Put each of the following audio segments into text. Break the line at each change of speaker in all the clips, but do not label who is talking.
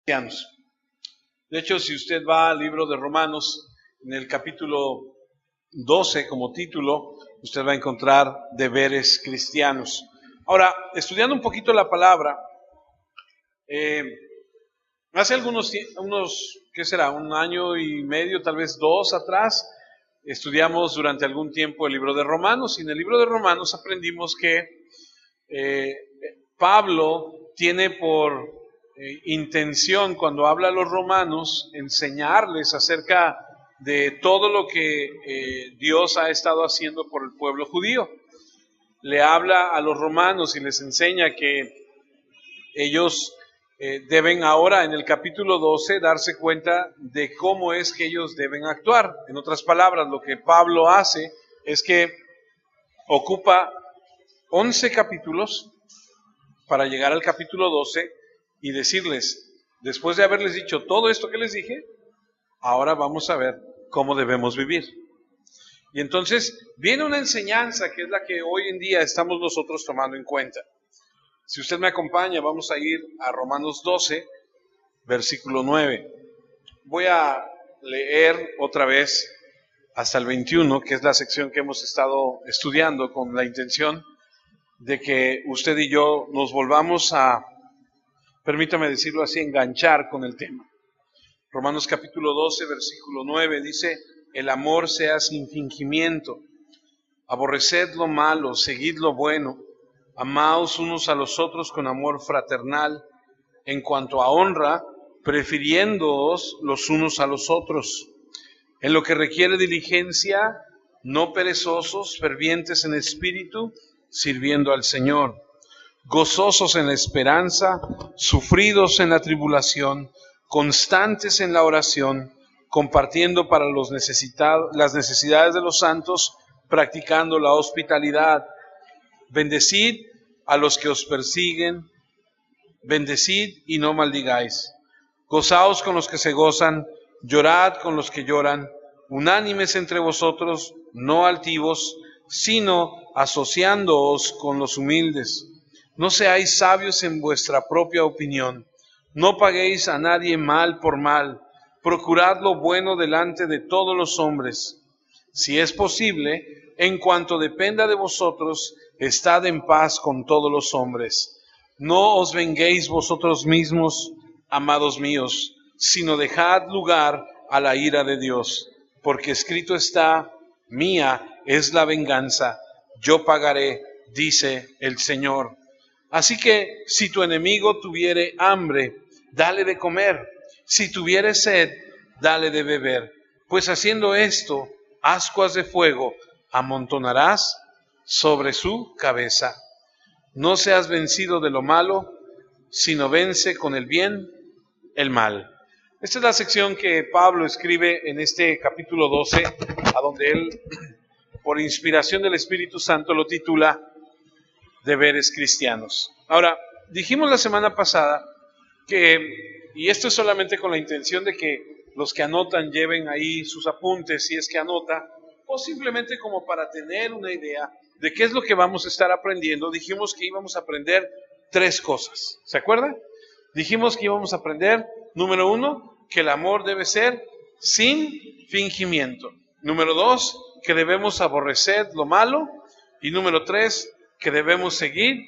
cristianos. De hecho, si usted va al libro de Romanos, en el capítulo 12 como título, usted va a encontrar deberes cristianos. Ahora, estudiando un poquito la palabra, hace ¿qué será? Un año y medio, tal vez dos atrás, estudiamos durante algún tiempo el libro de Romanos, y en el libro de Romanos aprendimos que Pablo tiene por intención, cuando habla a los romanos, enseñarles acerca de todo lo que Dios ha estado haciendo por el pueblo judío. Le habla a los romanos y les enseña que ellos deben ahora, en el capítulo 12, darse cuenta de cómo es que ellos deben actuar. En otras palabras, lo que Pablo hace es que ocupa 11 capítulos para llegar al capítulo 12 y decirles, después de haberles dicho todo esto que les dije, ahora vamos a ver cómo debemos vivir. Y entonces viene una enseñanza que es la que hoy en día estamos nosotros tomando en cuenta. Si usted me acompaña, vamos a ir a Romanos 12, versículo 9. Voy a leer otra vez hasta el 21, que es la sección que hemos estado estudiando con la intención de que usted y yo nos volvamos a, permítame decirlo así, enganchar con el tema. Romanos capítulo 12, versículo 9 dice, el amor sea sin fingimiento, aborreced lo malo, seguid lo bueno, amaos unos a los otros con amor fraternal, en cuanto a honra, prefiriéndoos los unos a los otros. En lo que requiere diligencia, no perezosos, fervientes en espíritu, sirviendo al Señor, gozosos en la esperanza, sufridos en la tribulación, constantes en la oración, compartiendo para las necesidades de los santos, practicando la hospitalidad. Bendecid a los que os persiguen, bendecid y no maldigáis. Gozaos con los que se gozan, llorad con los que lloran, unánimes entre vosotros, no altivos, sino asociándoos con los humildes. No seáis sabios en vuestra propia opinión, no paguéis a nadie mal por mal, procurad lo bueno delante de todos los hombres. Si es posible, en cuanto dependa de vosotros, estad en paz con todos los hombres. No os venguéis vosotros mismos, amados míos, sino dejad lugar a la ira de Dios, porque escrito está, mía es la venganza, yo pagaré, dice el Señor. Así que si tu enemigo tuviere hambre, dale de comer, si tuviere sed, dale de beber, pues haciendo esto, ascuas de fuego amontonarás sobre su cabeza. No seas vencido de lo malo, sino vence con el bien el mal. Esta es la sección que Pablo escribe en este capítulo 12, a donde él, por inspiración del Espíritu Santo, lo titula Deberes cristianos. Ahora, dijimos la semana pasada que, y esto es solamente con la intención de que los que anotan lleven ahí sus apuntes, si es que anota, o simplemente como para tener una idea de qué es lo que vamos a estar aprendiendo. Dijimos que íbamos a aprender tres cosas, ¿se acuerdan? Dijimos que íbamos a aprender, número 1, que el amor debe ser sin fingimiento. Número 2, que debemos aborrecer lo malo. Y número 3, que debemos seguir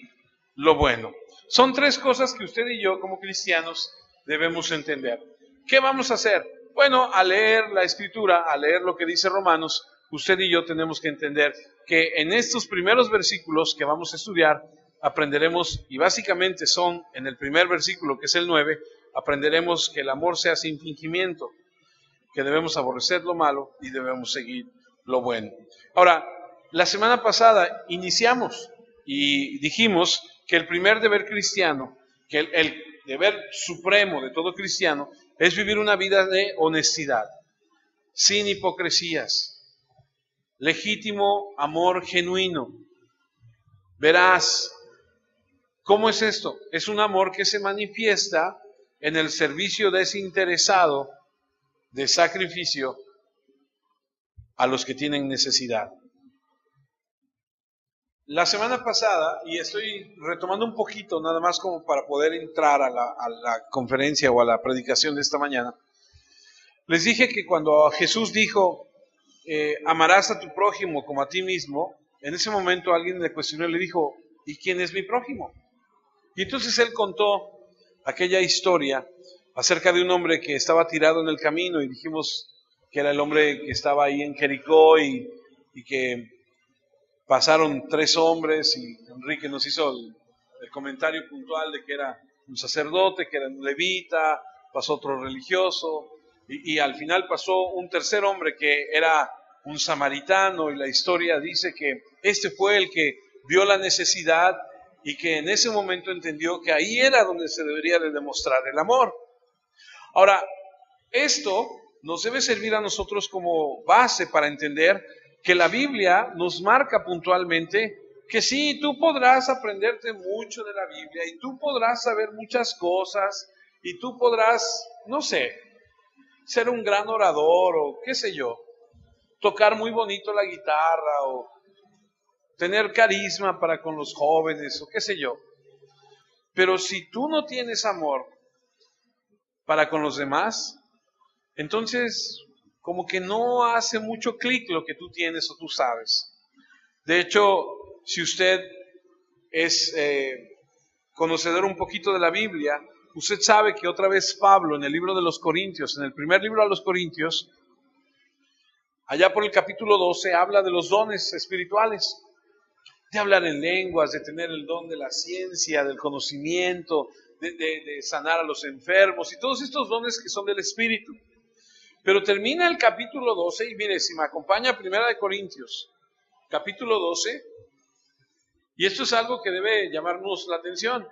lo bueno. Son tres cosas que usted y yo como cristianos debemos entender. ¿Qué vamos a hacer? Bueno, al leer la Escritura, al leer lo que dice Romanos, usted y yo tenemos que entender que en estos primeros versículos que vamos a estudiar, aprenderemos, y básicamente son en el primer versículo, que es el 9, aprenderemos que el amor sea sin fingimiento, que debemos aborrecer lo malo y debemos seguir lo bueno. Ahora, la semana pasada iniciamos y dijimos que el primer deber cristiano, que el deber supremo de todo cristiano, es vivir una vida de honestidad, sin hipocresías, legítimo amor genuino, veraz. ¿Cómo es esto? Es un amor que se manifiesta en el servicio desinteresado de sacrificio a los que tienen necesidad. La semana pasada, y estoy retomando un poquito, nada más como para poder entrar a la conferencia o a la predicación de esta mañana, les dije que cuando Jesús dijo, amarás a tu prójimo como a ti mismo, en ese momento alguien le cuestionó y le dijo, ¿y quién es mi prójimo? Y entonces él contó aquella historia acerca de un hombre que estaba tirado en el camino y dijimos que era el hombre que estaba ahí en Jericó y que pasaron 3 hombres y Enrique nos hizo el comentario puntual de que era un sacerdote, que era un levita, pasó otro religioso y al final pasó un tercer hombre que era un samaritano y la historia dice que este fue el que vio la necesidad y que en ese momento entendió que ahí era donde se debería de demostrar el amor. Ahora, esto nos debe servir a nosotros como base para entender que la Biblia nos marca puntualmente que sí, tú podrás aprenderte mucho de la Biblia y tú podrás saber muchas cosas y tú podrás, no sé, ser un gran orador o qué sé yo, tocar muy bonito la guitarra o tener carisma para con los jóvenes o qué sé yo. Pero si tú no tienes amor para con los demás, entonces como que no hace mucho clic lo que tú tienes o tú sabes. De hecho, si usted es conocedor un poquito de la Biblia, usted sabe que otra vez Pablo en el libro de los Corintios, en el primer libro a los Corintios, allá por el capítulo 12, habla de los dones espirituales, de hablar en lenguas, de tener el don de la ciencia, del conocimiento, de sanar a los enfermos y todos estos dones que son del Espíritu. Pero termina el capítulo 12 y mire, si me acompaña a Primera de Corintios, capítulo 12, y esto es algo que debe llamarnos la atención.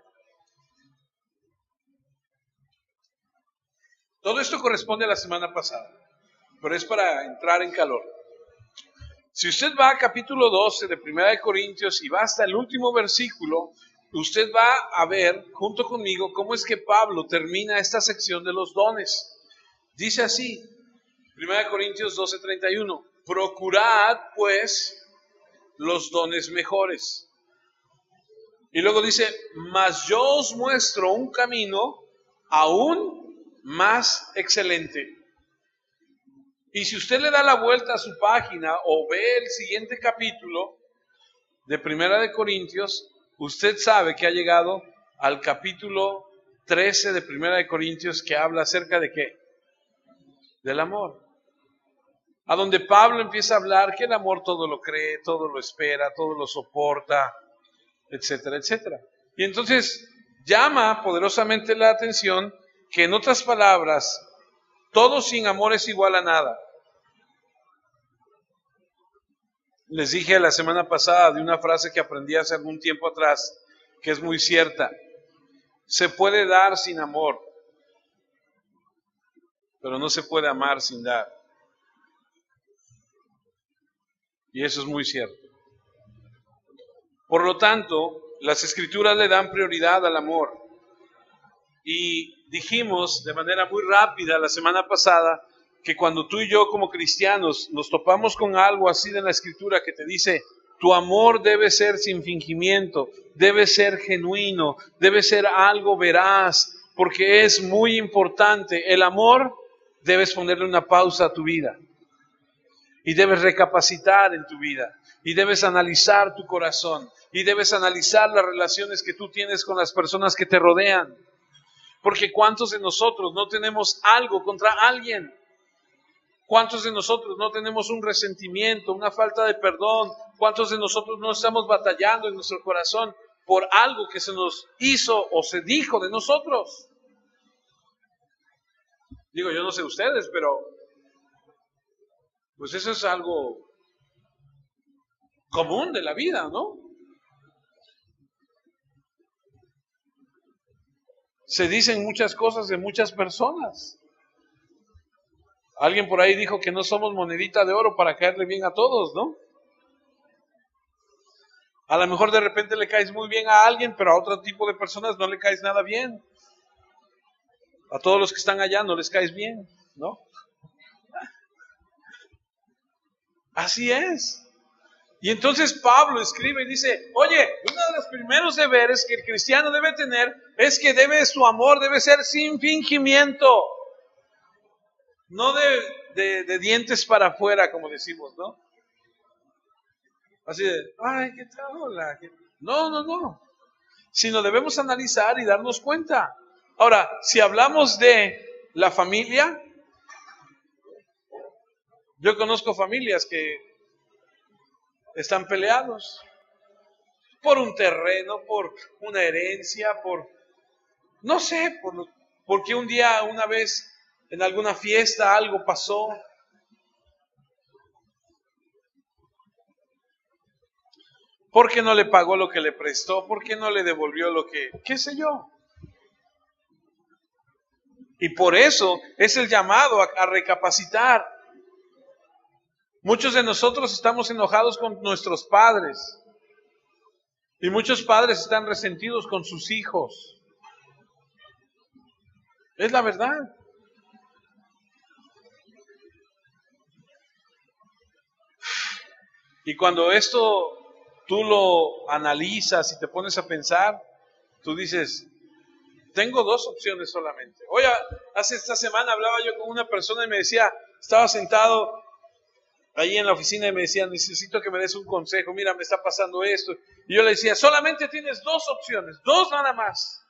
Todo esto corresponde a la semana pasada, pero es para entrar en calor. Si usted va a capítulo 12 de Primera de Corintios y va hasta el último versículo, usted va a ver junto conmigo cómo es que Pablo termina esta sección de los dones. Dice así, Primera de Corintios 12:31, procurad pues los dones mejores. Y luego dice, mas yo os muestro un camino aún más excelente. Y si usted le da la vuelta a su página o ve el siguiente capítulo de Primera de Corintios, usted sabe que ha llegado al capítulo 13 de Primera de Corintios que habla acerca de ¿qué? Del amor. A donde Pablo empieza a hablar que el amor todo lo cree, todo lo espera, todo lo soporta, etcétera, etcétera. Y entonces llama poderosamente la atención que en otras palabras, todo sin amor es igual a nada. Les dije la semana pasada de una frase que aprendí hace algún tiempo atrás, que es muy cierta. Se puede dar sin amor, pero no se puede amar sin dar. Y eso es muy cierto. Por lo tanto, las escrituras le dan prioridad al amor. Y dijimos de manera muy rápida la semana pasada que cuando tú y yo como cristianos nos topamos con algo así de la escritura que te dice, tu amor debe ser sin fingimiento, debe ser genuino, debe ser algo veraz, porque es muy importante. El amor, debes ponerle una pausa a tu vida y debes recapacitar en tu vida y debes analizar tu corazón y debes analizar las relaciones que tú tienes con las personas que te rodean. Porque ¿cuántos de nosotros no tenemos algo contra alguien? ¿Cuántos de nosotros no tenemos un resentimiento, una falta de perdón? ¿Cuántos de nosotros no estamos batallando en nuestro corazón por algo que se nos hizo o se dijo de nosotros? Digo, yo no sé ustedes, pero pues eso es algo común de la vida, ¿no? Se dicen muchas cosas de muchas personas. Alguien por ahí dijo que no somos monedita de oro para caerle bien a todos, ¿no? A lo mejor de repente le caes muy bien a alguien, pero a otro tipo de personas no le caes nada bien. A todos los que están allá no les caes bien, ¿no? Así es. Y entonces Pablo escribe y dice, oye, uno de los primeros deberes que el cristiano debe tener es que su amor debe ser sin fingimiento. No de dientes para afuera, como decimos, ¿no? Así de, ay, ¿qué tal? Hola. No. Sino debemos analizar y darnos cuenta. Ahora, si hablamos de la familia, yo conozco familias que están peleados por un terreno, por una herencia, no sé, porque una vez, en alguna fiesta algo pasó. ¿Por qué no le pagó lo que le prestó? ¿Por qué no le devolvió qué sé yo? Y por eso es el llamado a recapacitar. Muchos de nosotros estamos enojados con nuestros padres. Y muchos padres están resentidos con sus hijos. Es la verdad. Y cuando esto tú lo analizas y te pones a pensar, tú dices, tengo dos opciones solamente. Oye, hace esta semana hablaba yo con una persona y me decía, estaba sentado ahí en la oficina y me decía, necesito que me des un consejo, mira, me está pasando esto. Y yo le decía, solamente tienes dos opciones, dos nada más.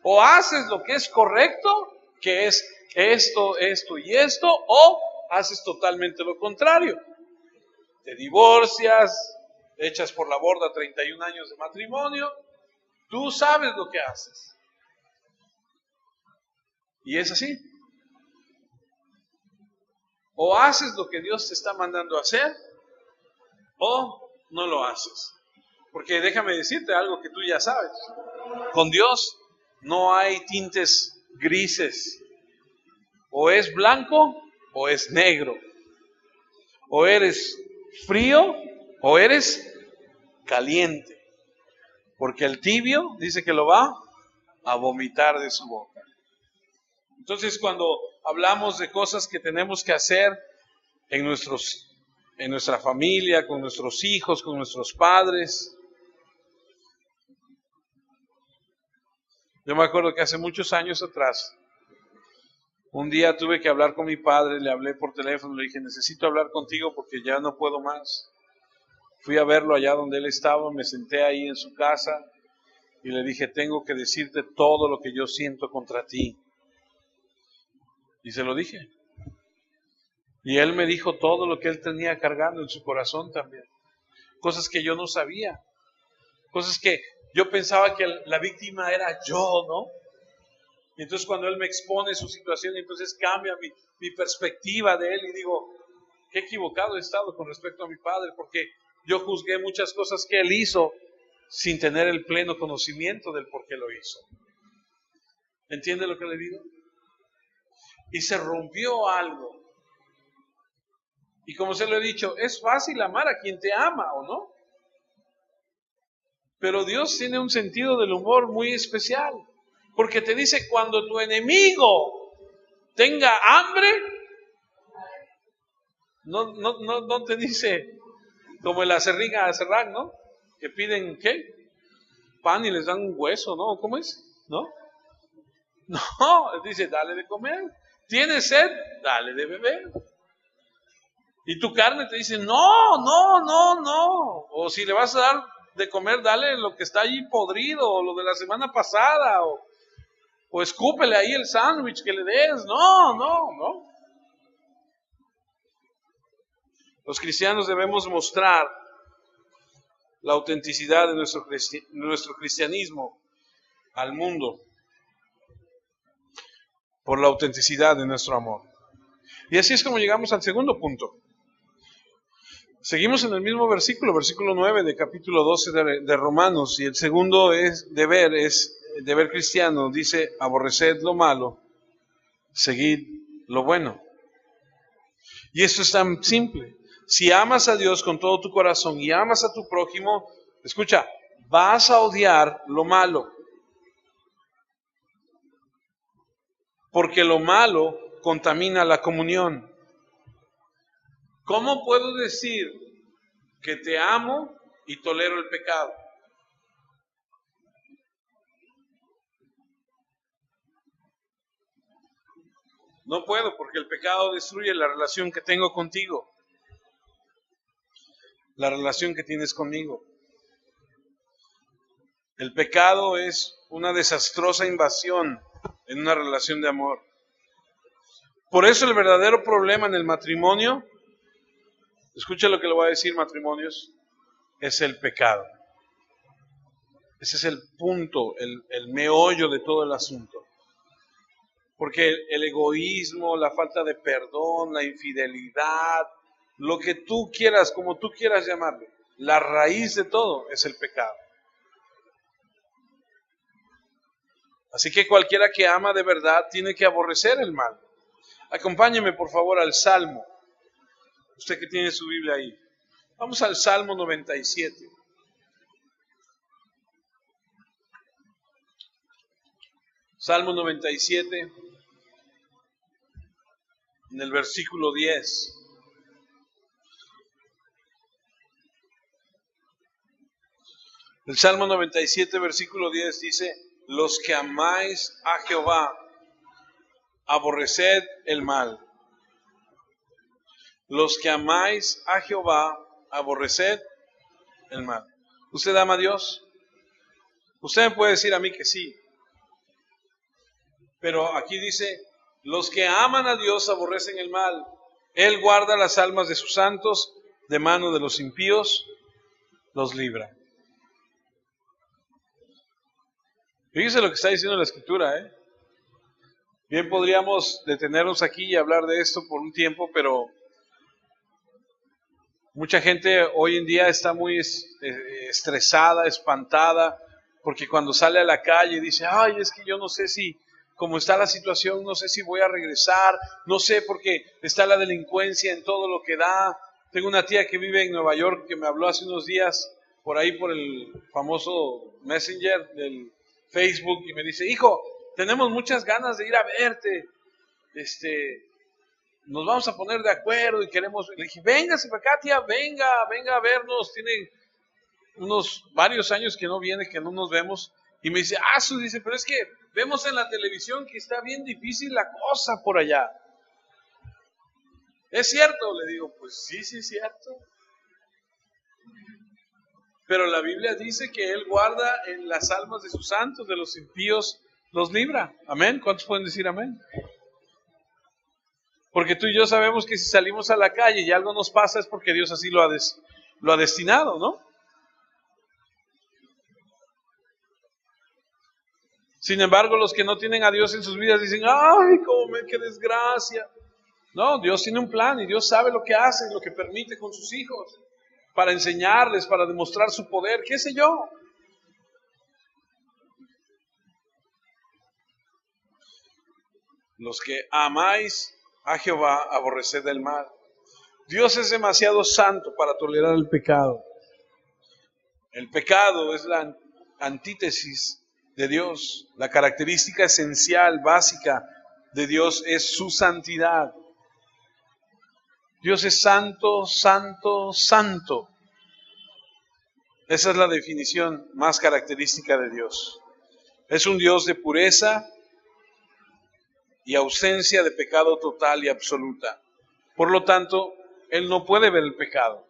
O haces lo que es correcto, que es esto y esto, o haces totalmente lo contrario. Te divorcias, echas por la borda 31 años de matrimonio, tú sabes lo que haces. Y es así. O haces lo que Dios te está mandando a hacer, o no lo haces. Porque déjame decirte algo que tú ya sabes. Con Dios no hay tintes grises. O es blanco o es negro. O eres frío o eres caliente. Porque el tibio dice que lo va a vomitar de su boca. Entonces, cuando hablamos de cosas que tenemos que hacer en nuestra familia, con nuestros hijos, con nuestros padres. Yo me acuerdo que hace muchos años atrás, un día tuve que hablar con mi padre, le hablé por teléfono, le dije, necesito hablar contigo porque ya no puedo más. Fui a verlo allá donde él estaba, me senté ahí en su casa y le dije, tengo que decirte todo lo que yo siento contra ti. Y se lo dije. Y él me dijo todo lo que él tenía cargando en su corazón también. Cosas que yo no sabía. Cosas que yo pensaba que la víctima era yo, ¿no? Y entonces cuando él me expone su situación, entonces cambia mi perspectiva de él y digo, qué equivocado he estado con respecto a mi padre, porque yo juzgué muchas cosas que él hizo sin tener el pleno conocimiento del por qué lo hizo. ¿Entiende lo que le digo? Y se rompió algo. Y como se lo he dicho, es fácil amar a quien te ama, ¿o no? Pero Dios tiene un sentido del humor muy especial. Porque te dice, cuando tu enemigo tenga hambre, no te dice, como el acerrán, ¿no? Que piden, ¿qué? Pan y les dan un hueso, ¿no? ¿Cómo es? ¿No? No, dice, dale de comer. ¿Tienes sed? Dale de beber. Y tu carne te dice, no. O si le vas a dar de comer, dale lo que está allí podrido, o lo de la semana pasada, o escúpele ahí el sándwich que le des. No. Los cristianos debemos mostrar la autenticidad de nuestro cristianismo al mundo por la autenticidad de nuestro amor. Y así es como llegamos al segundo punto. Seguimos en el mismo versículo 9 de capítulo 12 de Romanos, y el segundo deber cristiano, dice, aborreced lo malo, seguid lo bueno. Y esto es tan simple. Si amas a Dios con todo tu corazón y amas a tu prójimo, escucha, vas a odiar lo malo. Porque lo malo contamina la comunión. ¿Cómo puedo decir que te amo y tolero el pecado. No puedo porque el pecado destruye la relación que tengo contigo, la relación que tienes conmigo. El pecado es una desastrosa invasión en una relación de amor. Por eso el verdadero problema en el matrimonio, escucha lo que le voy a decir, matrimonios, es el pecado. Ese es el punto, el meollo de todo el asunto. Porque el egoísmo, la falta de perdón, la infidelidad, lo que tú quieras, como tú quieras llamarlo, la raíz de todo es el pecado. Así que cualquiera que ama de verdad tiene que aborrecer el mal. Acompáñeme por favor al Salmo. Usted que tiene su Biblia ahí. Vamos al Salmo 97. Salmo 97, en el versículo 10. El Salmo 97, versículo 10 dice: los que amáis a Jehová, aborreced el mal. Los que amáis a Jehová, aborreced el mal. ¿Usted ama a Dios? Usted me puede decir a mí que sí. Pero aquí dice, los que aman a Dios aborrecen el mal. Él guarda las almas de sus santos, de mano de los impíos los libra. Fíjese lo que está diciendo la Escritura, ¿eh? Bien podríamos detenernos aquí y hablar de esto por un tiempo, pero mucha gente hoy en día está muy estresada, espantada, porque cuando sale a la calle dice, ay, es que yo no sé si, como está la situación, no sé si voy a regresar, no sé, porque está la delincuencia en todo lo que da. Tengo una tía que vive en Nueva York que me habló hace unos días, por ahí por el famoso Messenger del Facebook, y me dice, hijo, tenemos muchas ganas de ir a verte, nos vamos a poner de acuerdo y queremos. Le dije, véngase para acá, tía, venga a vernos. Tiene varios años que no viene, que no nos vemos. Y me dice, dice, pero es que vemos en la televisión que está bien difícil la cosa por allá. ¿Es cierto? Le digo, pues sí es cierto. Pero la Biblia dice que Él guarda en las almas de sus santos, de los impíos, los libra. Amén. ¿Cuántos pueden decir amén? Porque tú y yo sabemos que si salimos a la calle y algo nos pasa es porque Dios así lo ha destinado, ¿no? Sin embargo, los que no tienen a Dios en sus vidas dicen, ay, qué desgracia. No, Dios tiene un plan y Dios sabe lo que hace, lo que permite con sus hijos, para enseñarles, para demostrar su poder, qué sé yo. Los que amáis a Jehová, aborreced el mal. Dios es demasiado santo para tolerar el pecado. El pecado es la antítesis de Dios. La característica esencial, básica de Dios es su santidad. Dios es santo, santo, santo. Esa es la definición más característica de Dios. Es un Dios de pureza y ausencia de pecado total y absoluta. Por lo tanto, Él no puede ver el pecado.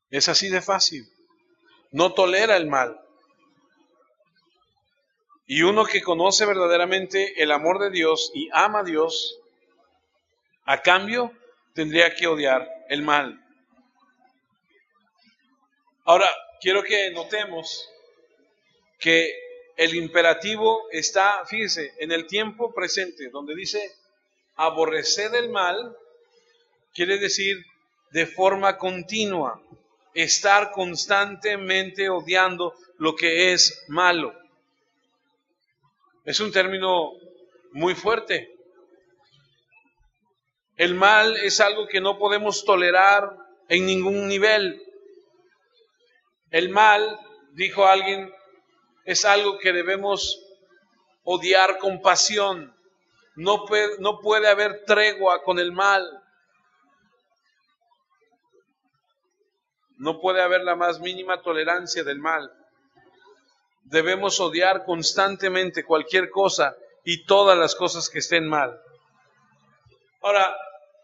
Es así de fácil. No tolera el mal. Y uno que conoce verdaderamente el amor de Dios y ama a Dios, a cambio tendría que odiar el mal. Ahora, quiero que notemos que el imperativo está, fíjese, en el tiempo presente, donde dice aborrecer el mal, quiere decir de forma continua, estar constantemente odiando lo que es malo. Es un término muy fuerte. El mal es algo que no podemos tolerar en ningún nivel. El mal, dijo alguien, es algo que debemos odiar con pasión. No puede haber tregua con el mal. No puede haber la más mínima tolerancia del mal. Debemos odiar constantemente cualquier cosa y todas las cosas que estén mal. Ahora,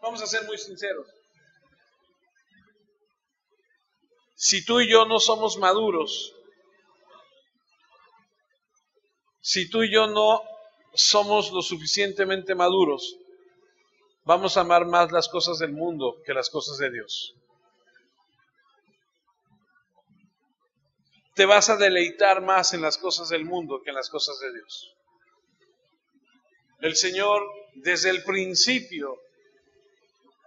vamos a ser muy sinceros. Si tú y yo no somos maduros, si tú y yo no somos lo suficientemente maduros, vamos a amar más las cosas del mundo que las cosas de Dios. Te vas a deleitar más en las cosas del mundo que en las cosas de Dios. El Señor, desde el principio,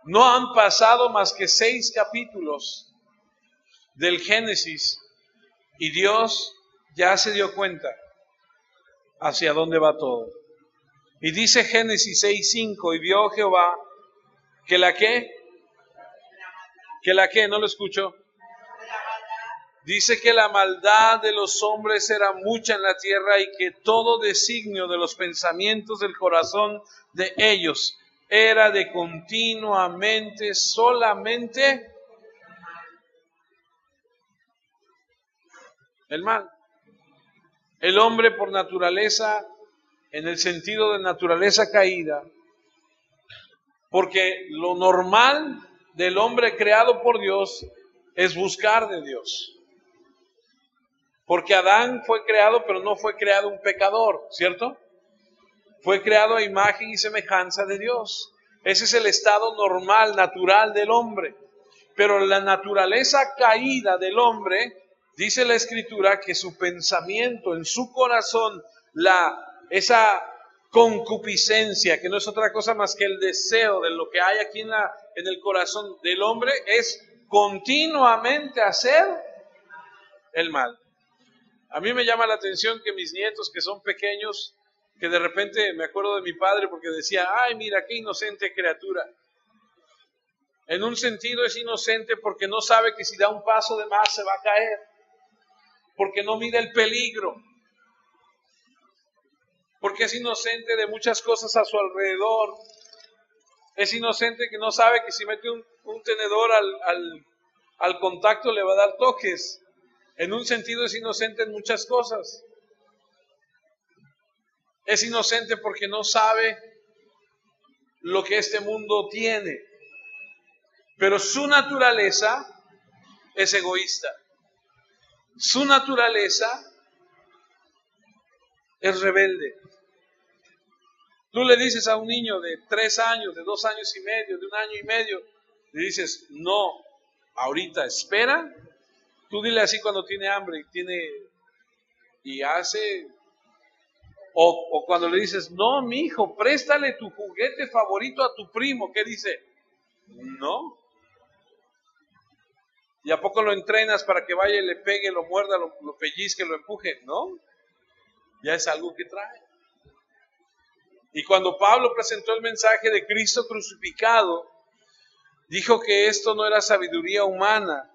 no han pasado más que 6 capítulos del Génesis y Dios ya se dio cuenta hacia dónde va todo. Y dice Génesis 6:5, y vio Jehová que la que, no lo escucho. Dice que la maldad de los hombres era mucha en la tierra y que todo designio de los pensamientos del corazón de ellos era de continuamente solamente el mal. El hombre por naturaleza, en el sentido de naturaleza caída, porque lo normal del hombre creado por Dios es buscar de Dios. Porque Adán fue creado, pero no fue creado un pecador, ¿cierto? Fue creado a imagen y semejanza de Dios. Ese es el estado normal, natural del hombre. Pero la naturaleza caída del hombre, dice la Escritura, que su pensamiento en su corazón, esa concupiscencia, que no es otra cosa más que el deseo de lo que hay aquí en el corazón del hombre, es continuamente hacer el mal. A mí me llama la atención que mis nietos, que son pequeños, que de repente me acuerdo de mi padre porque decía, ay, mira qué inocente criatura. En un sentido es inocente porque no sabe que si da un paso de más se va a caer, porque no mide el peligro, porque es inocente de muchas cosas a su alrededor. Es inocente que no sabe que si mete un tenedor al contacto le va a dar toques. En un sentido es inocente en muchas cosas. Es inocente porque no sabe lo que este mundo tiene. Pero su naturaleza es egoísta. Su naturaleza es rebelde. Tú le dices a un niño de 3 años, de 2 años y medio, de 1 año y medio, le dices, no, ahorita espera. Tú dile así cuando tiene hambre y hace, o cuando le dices, no, mi hijo, préstale tu juguete favorito a tu primo. ¿Qué dice? No. ¿Y a poco lo entrenas para que vaya y le pegue, lo muerda, lo pellizque, lo empuje? No. Ya es algo que trae. Y cuando Pablo presentó el mensaje de Cristo crucificado, dijo que esto no era sabiduría humana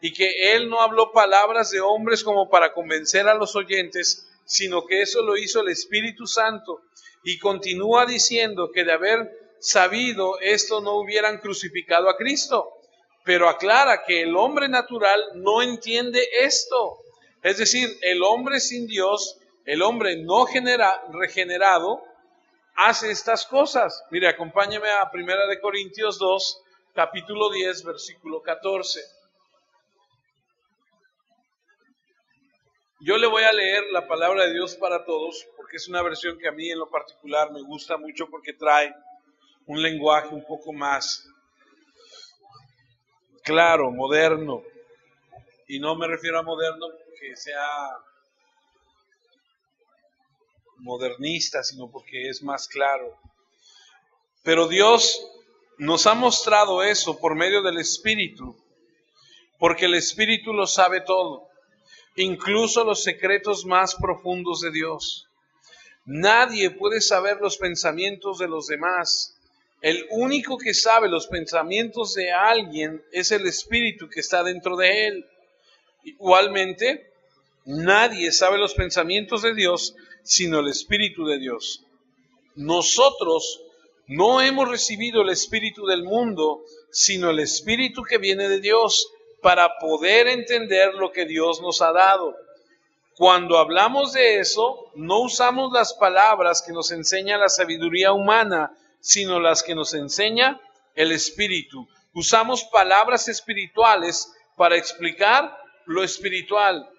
y que él no habló palabras de hombres como para convencer a los oyentes, sino que eso lo hizo el Espíritu Santo. Y continúa diciendo que de haber sabido esto no hubieran crucificado a Cristo. Pero aclara que el hombre natural no entiende esto. Es decir, el hombre sin Dios, el hombre no regenerado, hace estas cosas. Mire, acompáñame a 1 Corintios 2, capítulo 10, versículo 14. Yo le voy a leer la palabra de Dios para todos, porque es una versión que a mí en lo particular me gusta mucho porque trae un lenguaje un poco más claro, moderno. Y no me refiero a moderno que sea modernista, sino porque es más claro. Pero Dios nos ha mostrado eso por medio del Espíritu, porque el Espíritu lo sabe todo, incluso los secretos más profundos de Dios. Nadie puede saber los pensamientos de los demás. El único que sabe los pensamientos de alguien es el Espíritu que está dentro de él. Igualmente, nadie sabe los pensamientos de Dios sino el Espíritu de Dios. Nosotros no hemos recibido el Espíritu del mundo, sino el Espíritu que viene de Dios, para poder entender lo que Dios nos ha dado. Cuando hablamos de eso, no usamos las palabras que nos enseña la sabiduría humana, sino las que nos enseña el Espíritu. Usamos palabras espirituales para explicar lo espiritual.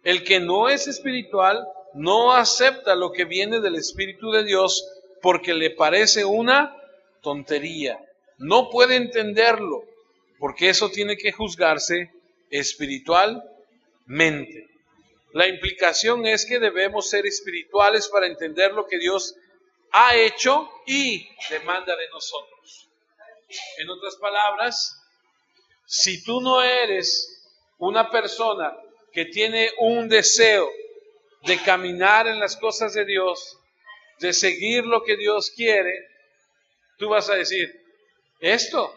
El que no es espiritual no acepta lo que viene del Espíritu de Dios porque le parece una tontería. No puede entenderlo porque eso tiene que juzgarse espiritualmente. La implicación es que debemos ser espirituales para entender lo que Dios ha hecho y demanda de nosotros. En otras palabras, si tú no eres una persona que tiene un deseo de caminar en las cosas de Dios, de seguir lo que Dios quiere, tú vas a decir, esto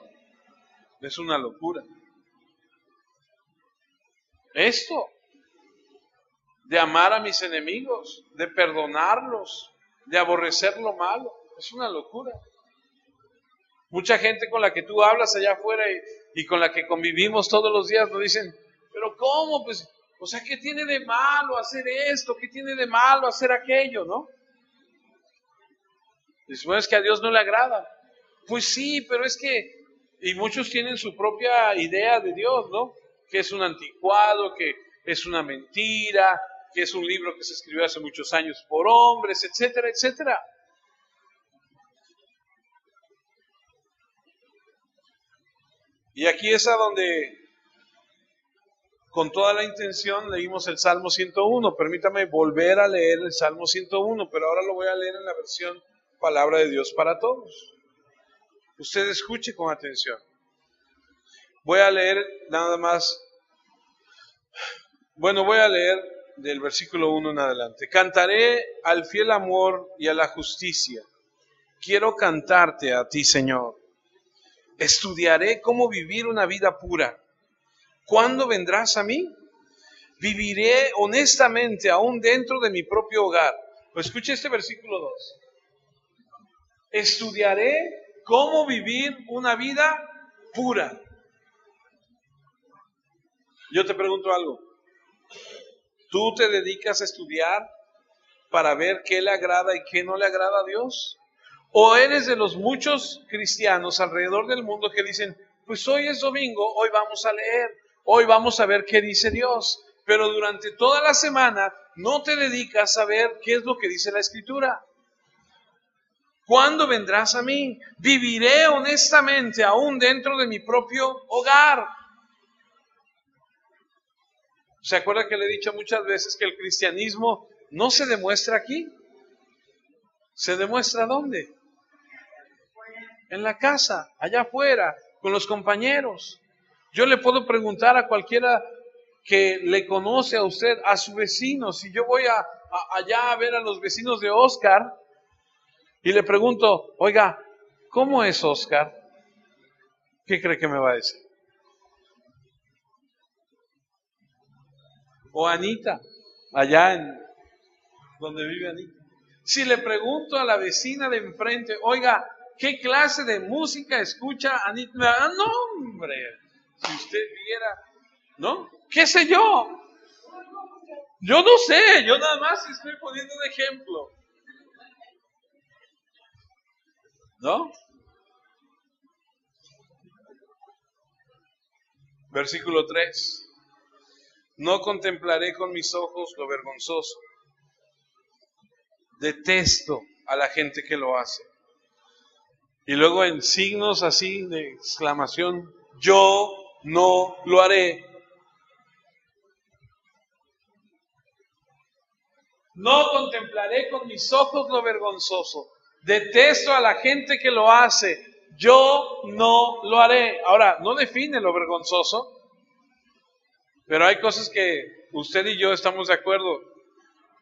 es una locura. Esto de amar a mis enemigos, de perdonarlos, de aborrecer lo malo, es una locura. Mucha gente con la que tú hablas allá afuera y con la que convivimos todos los días nos dicen, pero ¿cómo? Pues, o sea, ¿qué tiene de malo hacer esto? ¿Qué tiene de malo hacer aquello? ¿No? Dices, bueno, es que a Dios no le agrada. Pues sí, pero es que, y muchos tienen su propia idea de Dios, ¿no? Que es un anticuado, que es una mentira, que es un libro que se escribió hace muchos años por hombres, etcétera, etcétera. Y aquí es a donde, con toda la intención, leímos el Salmo 101. Permítame volver a leer el Salmo 101, pero ahora lo voy a leer en la versión Palabra de Dios para Todos. Usted escuche con atención. Voy a leer nada más, voy a leer del versículo 1 en adelante. Cantaré al fiel amor y a la justicia. Quiero cantarte a ti, Señor. Estudiaré cómo vivir una vida pura. ¿Cuándo vendrás a mí? Viviré honestamente aún dentro de mi propio hogar. Pues escuche este versículo 2. Estudiaré cómo vivir una vida pura. Yo te pregunto algo. ¿Tú te dedicas a estudiar para ver qué le agrada y qué no le agrada a Dios? ¿O eres de los muchos cristianos alrededor del mundo que dicen, pues hoy es domingo, hoy vamos a leer, hoy vamos a ver qué dice Dios, pero durante toda la semana no te dedicas a ver qué es lo que dice la Escritura? ¿Cuándo vendrás a mí? Viviré honestamente aún dentro de mi propio hogar. ¿Se acuerda que le he dicho muchas veces que el cristianismo no se demuestra aquí? ¿Se demuestra dónde? En la casa, allá afuera, con los compañeros. Yo le puedo preguntar a cualquiera que le conoce a usted, a su vecino, si yo voy allá a ver a los vecinos de Oscar y le pregunto, oiga, ¿cómo es Oscar? ¿Qué cree que me va a decir? O Anita, allá en donde vive Anita. Si le pregunto a la vecina de enfrente, oiga, ¿qué clase de música escucha Anita? No, hombre, si usted viera, ¿no? ¿Qué sé yo? Yo no sé, yo nada más estoy poniendo un ejemplo. ¿No? Versículo 3. No contemplaré con mis ojos lo vergonzoso. Detesto a la gente que lo hace. Y luego en signos así de exclamación, yo no lo haré. No contemplaré con mis ojos lo vergonzoso. Detesto a la gente que lo hace. Yo no lo haré. Ahora, no define lo vergonzoso, pero hay cosas que usted y yo estamos de acuerdo,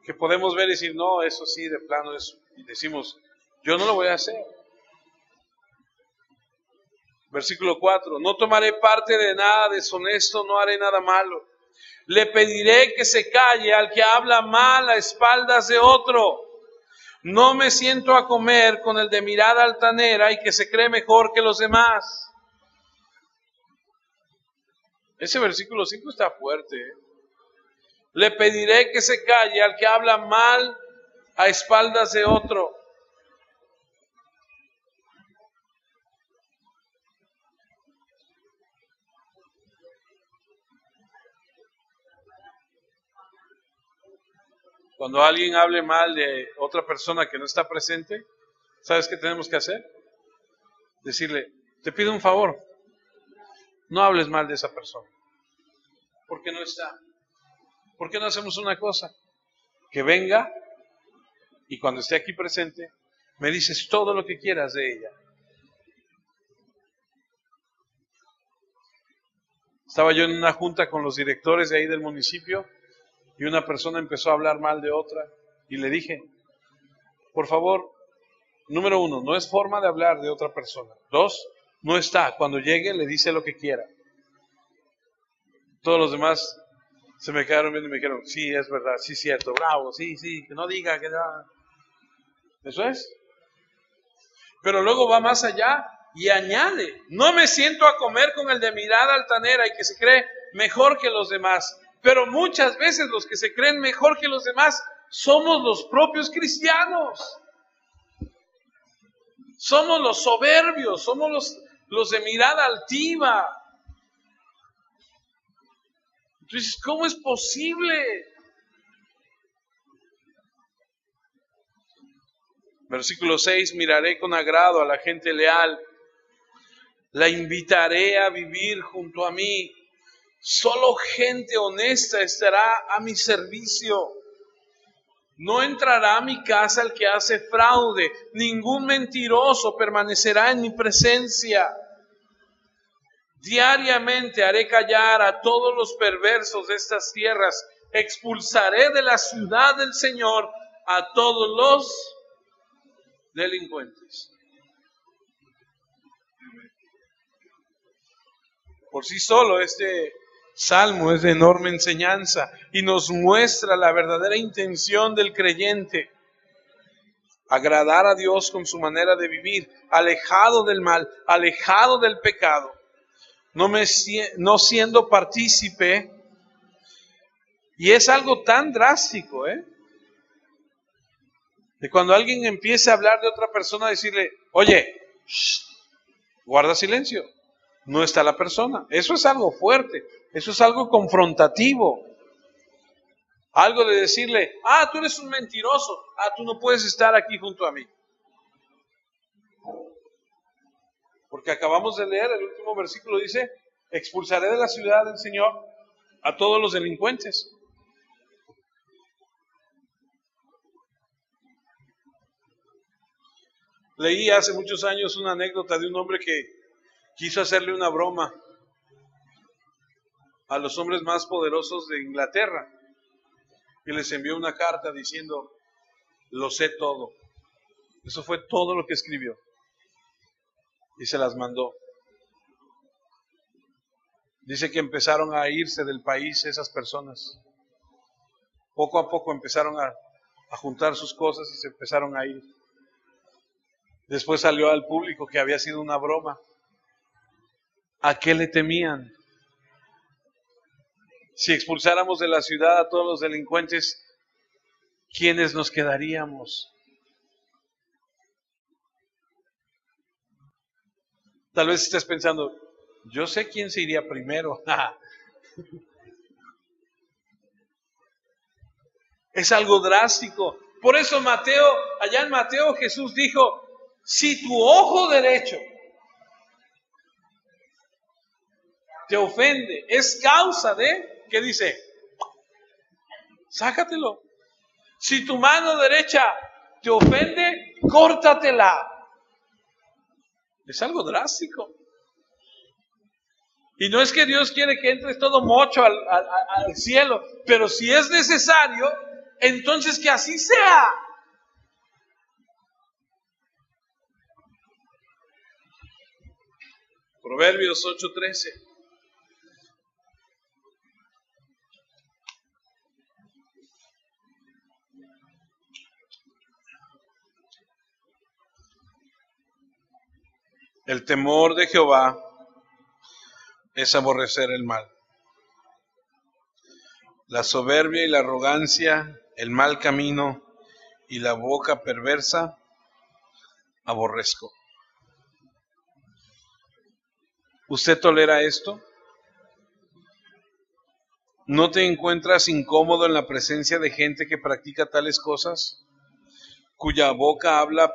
que podemos ver y decir, no, eso sí, de plano es, y decimos, yo no lo voy a hacer. Versículo 4, no tomaré parte de nada deshonesto, no haré nada malo. Le pediré que se calle al que habla mal a espaldas de otro. No me siento a comer con el de mirada altanera y que se cree mejor que los demás. Ese versículo 5 está fuerte, ¿eh? Le pediré que se calle al que habla mal a espaldas de otro. Cuando alguien hable mal de otra persona que no está presente, ¿sabes qué tenemos que hacer? Decirle, te pido un favor, no hables mal de esa persona, porque no está. ¿Por qué no hacemos una cosa? Que venga y cuando esté aquí presente, me dices todo lo que quieras de ella. Estaba yo en una junta con los directores de ahí del municipio y una persona empezó a hablar mal de otra y le dije, por favor, número 1, no es forma de hablar de otra persona. 2, no está. Cuando llegue le dice lo que quiera. Todos los demás se me quedaron viendo y me dijeron, sí, es verdad, sí, cierto, bravo, sí, que no diga que no. Eso es. Pero luego va más allá y añade, no me siento a comer con el de mirada altanera y que se cree mejor que los demás. Pero muchas veces los que se creen mejor que los demás somos los propios cristianos. Somos los soberbios, somos los de mirada altiva. Entonces, ¿cómo es posible? Versículo 6, miraré con agrado a la gente leal, la invitaré a vivir junto a mí. Solo gente honesta estará a mi servicio. No entrará a mi casa el que hace fraude, ningún mentiroso permanecerá en mi presencia. Diariamente haré callar a todos los perversos de estas tierras, expulsaré de la ciudad del Señor a todos los delincuentes. Por sí solo este salmo es de enorme enseñanza y nos muestra la verdadera intención del creyente: agradar a Dios con su manera de vivir, alejado del mal, alejado del pecado, no siendo partícipe. Y es algo tan drástico, de cuando alguien empieza a hablar de otra persona, decirle, oye, guarda silencio, no está la persona. Eso es algo fuerte, eso es algo confrontativo. Algo de decirle, tú eres un mentiroso, tú no puedes estar aquí junto a mí. Porque acabamos de leer, el último versículo dice, expulsaré de la ciudad del Señor a todos los delincuentes. Leí hace muchos años una anécdota de un hombre que quiso hacerle una broma a los hombres más poderosos de Inglaterra y les envió una carta diciendo, lo sé todo. Eso fue todo lo que escribió y se las mandó. Dice que empezaron a irse del país esas personas. Poco a poco empezaron a juntar sus cosas y se empezaron a ir. Después salió al público que había sido una broma. ¿A qué le temían? Si expulsáramos de la ciudad a todos los delincuentes, ¿quiénes nos quedaríamos? Tal vez estés pensando, yo sé quién se iría primero. Es algo drástico. Por eso allá en Mateo Jesús dijo, si tu ojo derecho te ofende, es causa de, ¿qué dice? Sácatelo. Si tu mano derecha te ofende, córtatela. Es algo drástico. Y no es que Dios quiere que entres todo mocho al cielo, pero si es necesario, entonces que así sea. Proverbios 8:13. El temor de Jehová es aborrecer el mal. La soberbia y la arrogancia, el mal camino y la boca perversa aborrezco. ¿Usted tolera esto? ¿No te encuentras incómodo en la presencia de gente que practica tales cosas? Cuya boca habla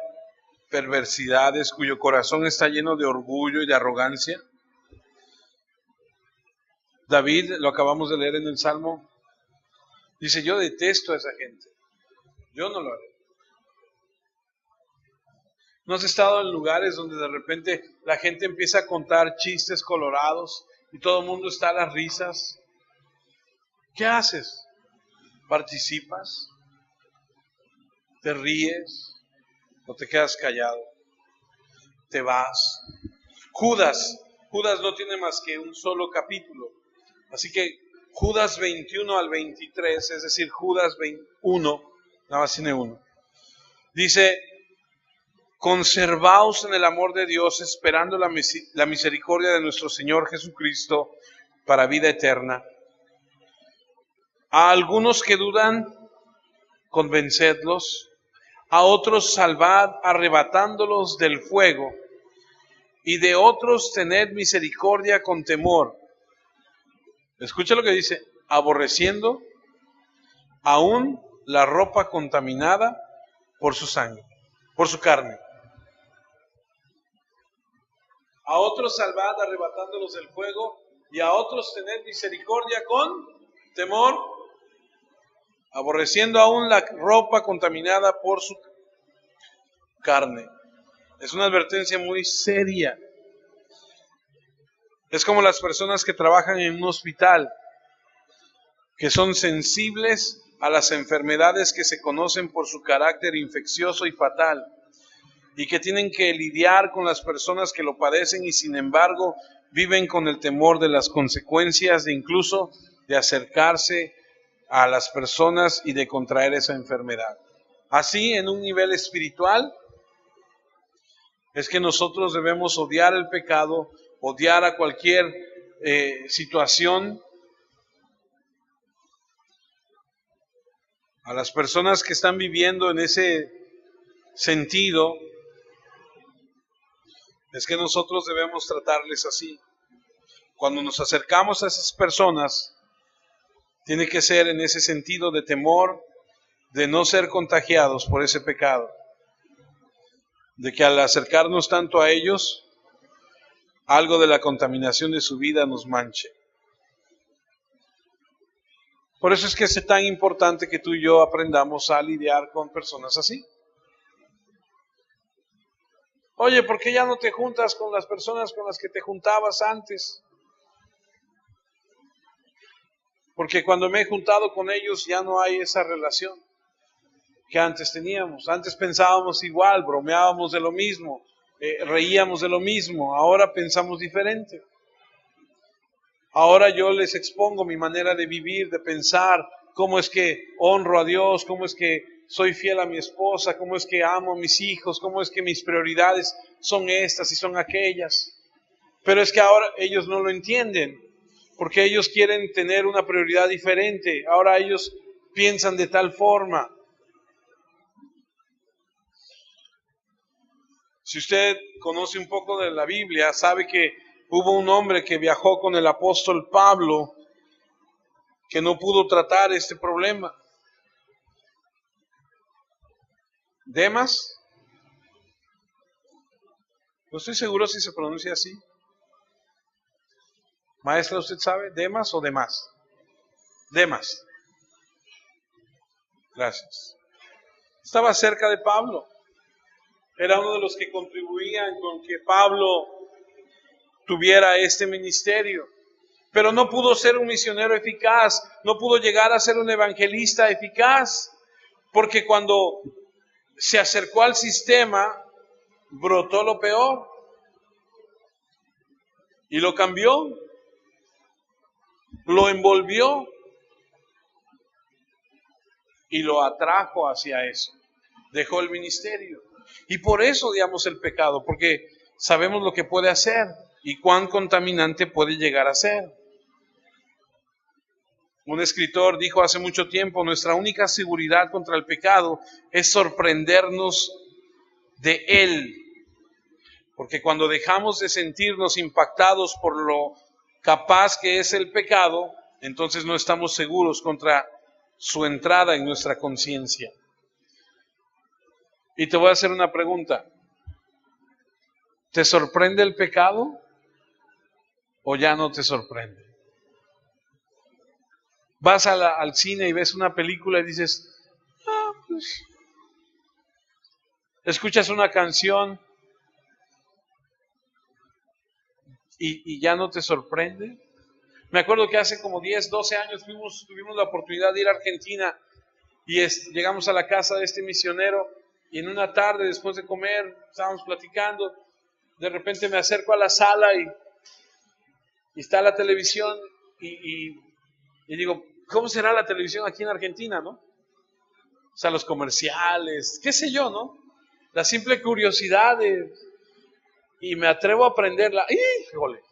perversidades, cuyo corazón está lleno de orgullo y de arrogancia. David, lo acabamos de leer en el Salmo, dice, yo detesto a esa gente, yo no lo haré. ¿No has estado en lugares donde de repente la gente empieza a contar chistes colorados y todo el mundo está a las risas? ¿Qué haces? ¿Participas? ¿Te ríes? ¿O te quedas callado? ¿Te vas? Judas no tiene más que un solo capítulo. Así que Judas 21 al 23, es decir, Judas 21, nada más tiene uno. Dice, conservaos en el amor de Dios, esperando la misericordia de nuestro Señor Jesucristo para vida eterna. A algunos que dudan, convencedlos. A otros salvad, arrebatándolos del fuego. Y de otros tened misericordia con temor. Escucha lo que dice, aborreciendo aún la ropa contaminada por su sangre, por su carne. A otros salvad, arrebatándolos del fuego, y a otros tened misericordia con temor, aborreciendo aún la ropa contaminada por su carne. Es una advertencia muy seria. Es como las personas que trabajan en un hospital, que son sensibles a las enfermedades que se conocen por su carácter infeccioso y fatal, y que tienen que lidiar con las personas que lo padecen y sin embargo viven con el temor de las consecuencias de incluso de acercarse a las personas y de contraer esa enfermedad. Así, en un nivel espiritual, es que nosotros debemos odiar el pecado, odiar a cualquier situación, a las personas que están viviendo en ese sentido, es que nosotros debemos tratarles así. Cuando nos acercamos a esas personas, tiene que ser en ese sentido de temor, de no ser contagiados por ese pecado, de que al acercarnos tanto a ellos, algo de la contaminación de su vida nos manche. Por eso es que es tan importante que tú y yo aprendamos a lidiar con personas así. Oye, ¿por qué ya no te juntas con las personas con las que te juntabas antes? Porque cuando me he juntado con ellos ya no hay esa relación que antes teníamos. Antes pensábamos igual, bromeábamos de lo mismo, reíamos de lo mismo. Ahora pensamos diferente. Ahora yo les expongo mi manera de vivir, de pensar, cómo es que honro a Dios, cómo es que soy fiel a mi esposa, cómo es que amo a mis hijos, cómo es que mis prioridades son estas y son aquellas. Pero es que ahora ellos no lo entienden, porque ellos quieren tener una prioridad diferente. Ahora ellos piensan de tal forma. Si usted conoce un poco de la Biblia, sabe que hubo un hombre que viajó con el apóstol Pablo que no pudo tratar este problema. Demas, no estoy seguro si se pronuncia así. Maestra, ¿usted sabe? ¿Demas o Demas? Demas. Gracias. Estaba cerca de Pablo. Era uno de los que contribuían con que Pablo tuviera este ministerio. Pero no pudo ser un misionero eficaz, no pudo llegar a ser un evangelista eficaz, porque cuando se acercó al sistema, brotó lo peor y lo cambió, lo envolvió y lo atrajo hacia eso. Dejó el ministerio. Y por eso odiamos el pecado, porque sabemos lo que puede hacer y cuán contaminante puede llegar a ser. Un escritor dijo hace mucho tiempo, nuestra única seguridad contra el pecado es sorprendernos de él. Porque cuando dejamos de sentirnos impactados por lo capaz que es el pecado, entonces no estamos seguros contra su entrada en nuestra conciencia. Y te voy a hacer una pregunta. ¿Te sorprende el pecado o ya no te sorprende? Vas al cine y ves una película y dices, pues. Escuchas una canción y ya no te sorprende. Me acuerdo que hace como 10, 12 años tuvimos la oportunidad de ir a Argentina y llegamos a la casa de este misionero y en una tarde después de comer estábamos platicando, de repente me acerco a la sala y está la televisión y digo, ¿cómo será la televisión aquí en Argentina, no? O sea, los comerciales, qué sé yo, ¿no? La simple curiosidad y me atrevo a aprenderla. ¡Híjole!